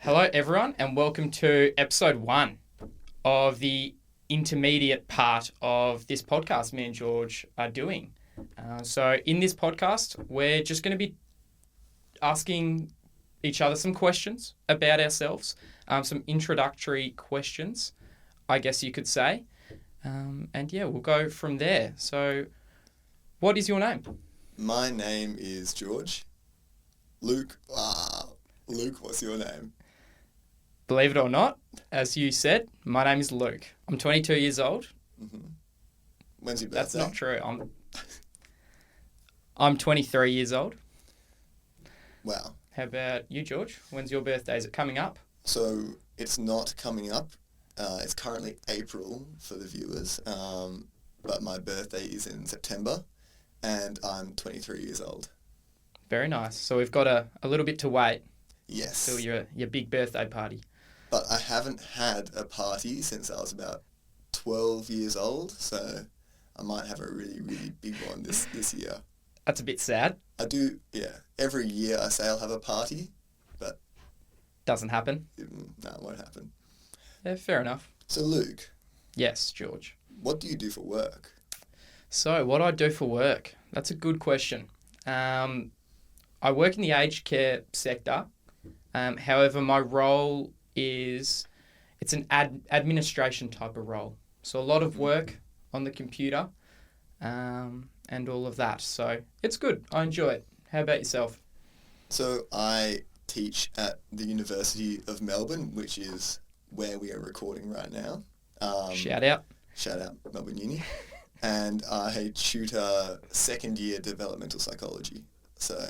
Hello, everyone, and welcome to episode 1 of the intermediate part of this podcast me and George are doing. So in this podcast, we're just going to be asking each other some questions about ourselves, some introductory questions, I guess you could say. We'll go from there. So what is your name? My name is George. Luke, what's your name? Believe it or not, as you said, my name is Luke. I'm 22 years old. Mm-hmm. When's your birthday? That's not true. I'm 23 years old. Wow. How about you, George? When's your birthday? Is it coming up? So it's not coming up. It's currently April for the viewers, but my birthday is in September, and I'm 23 years old. Very nice. So we've got a little bit to wait. Yes. Till your big birthday party. But I haven't had a party since I was about 12 years old, so I might have a really, really big one this year. That's a bit sad. I do, yeah. Every year I say I'll have a party, but... Doesn't happen? No, it won't happen. Yeah, fair enough. So Luke. Yes, George. What do you do for work? So what I do for work? That's a good question. I work in the aged care sector. However, my role it's an administration type of role. So a lot of work on the computer and all of that. So it's good. I enjoy it. How about yourself? So I teach at the University of Melbourne, which is where we are recording right now. Shout out. Shout out Melbourne Uni. And I tutor second year developmental psychology. So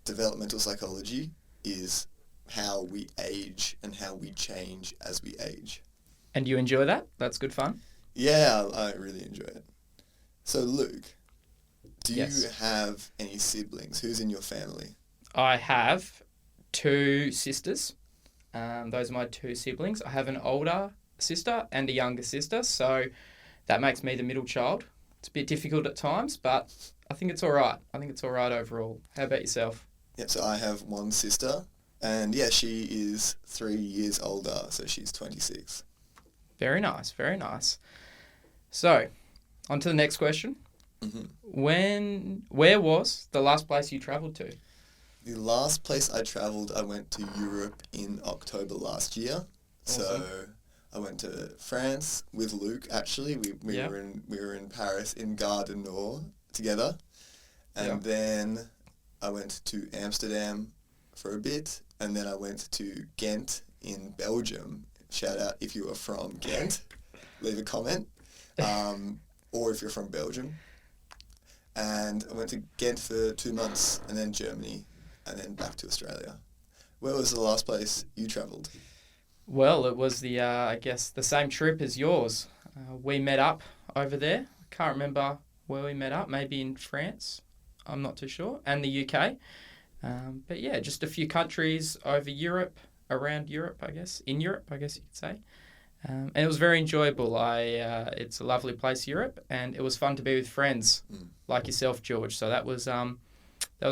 developmental psychology is how we age and how we change as we age. And you enjoy that? That's good fun? Yeah, I really enjoy it. So Luke, do Yes. you have any siblings? Who's in your family? I have 2 sisters. Those are my 2 siblings. I have an older sister and a younger sister, so that makes me the middle child. It's a bit difficult at times, but I think it's all right. I think it's all right overall. How about yourself? Yeah, so I have one sister, and yeah, she is 3 years older, so she's 26. Very nice, very nice. So, on to the next question. Mm-hmm. Where was the last place you travelled to? The last place I travelled, I went to Europe in October last year. Awesome. So I went to France with Luke. Actually, we Yep. were in Paris in Gare du Nord together, and Yep. then I went to Amsterdam for a bit, and then I went to Ghent in Belgium. Shout out if you are from Ghent, leave a comment, or if you're from Belgium. And I went to Ghent for 2 months, and then Germany, and then back to Australia. Where was the last place you travelled? Well, it was I guess the same trip as yours. We met up over there. I can't remember where we met up. Maybe in France. I'm not too sure. And the UK. But yeah, just a few countries over Europe, around Europe, I guess. In Europe, I guess you could say. And it was very enjoyable. It's a lovely place, Europe, and it was fun to be with friends like yourself, George. So that was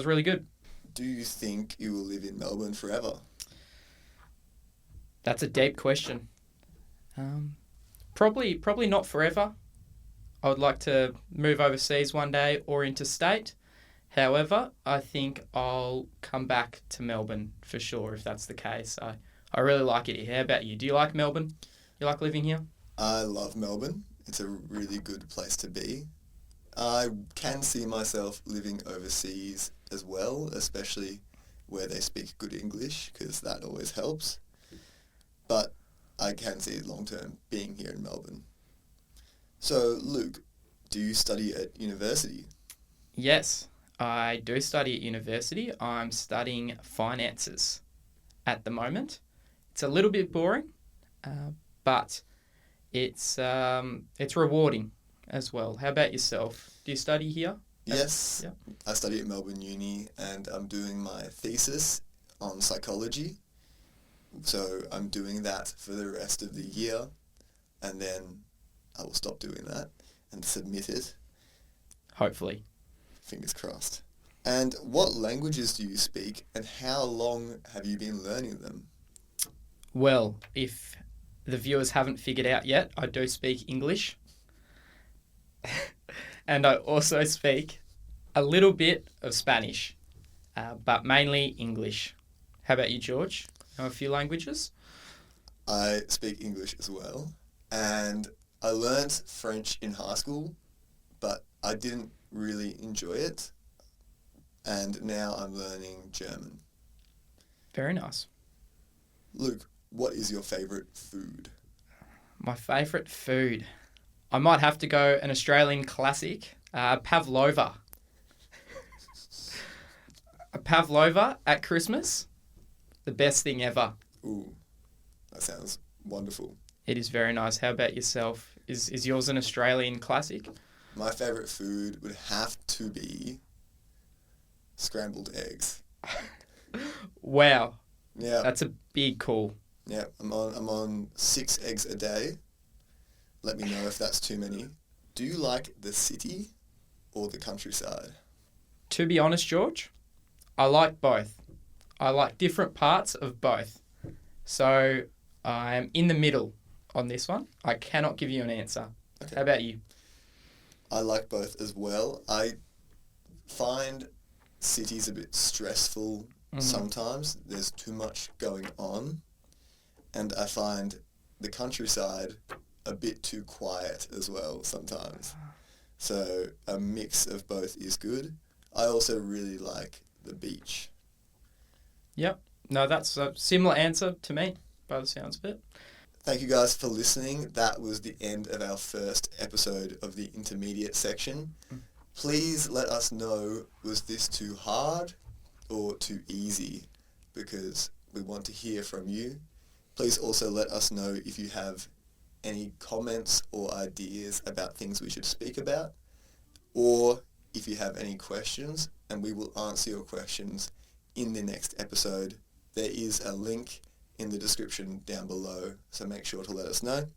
really good. Do you think you will live in Melbourne forever? That's a deep question. Probably not forever. I would like to move overseas one day or interstate. However, I think I'll come back to Melbourne for sure if that's the case. I really like it here. How about you? Do you like Melbourne? You like living here? I love Melbourne. It's a really good place to be. I can see myself living overseas as well, especially where they speak good English, because that always helps. But I can see long-term being here in Melbourne. So, Luke, do you study at university? Yes, I do study at university. I'm studying finances at the moment. It's a little bit boring, but it's rewarding as well. How about yourself? Do you study here? Yes, Yeah. I study at Melbourne Uni, and I'm doing my thesis on psychology. So I'm doing that for the rest of the year, and then I will stop doing that and submit it. Hopefully. Fingers crossed. And what languages do you speak, and how long have you been learning them? Well, if the viewers haven't figured out yet, I do speak English. And I also speak a little bit of Spanish, but mainly English. How about you, George? Know a few languages? I speak English as well, and I learnt French in high school, but I didn't really enjoy it, and now I'm learning German. Very nice. Luke, what is your favourite food? My favourite food. I might have to go an Australian classic, pavlova. A pavlova at Christmas, the best thing ever. Ooh, that sounds wonderful. It is very nice. How about yourself? Is yours an Australian classic? My favourite food would have to be scrambled eggs. Wow, Yeah, that's a big call. yeah. I'm on 6 eggs a day. Let me know if that's too many. Do you like the city or the countryside? To be honest, George, I like both. I like different parts of both. So I am in the middle on this one. I cannot give you an answer. Okay. How about you? I like both as well. I find cities a bit stressful sometimes. There's too much going on. And I find the countryside a bit too quiet as well sometimes. So a mix of both is good. I also really like the beach. Yep. No, that's a similar answer to me, by the sounds of it. Thank you guys for listening. That was the end of our first episode of the intermediate section. Please let us know, was this too hard or too easy? Because we want to hear from you. Please also let us know if you have any comments or ideas about things we should speak about, or if you have any questions, and we will answer your questions in the next episode. There is a link in the description down below, so make sure to let us know.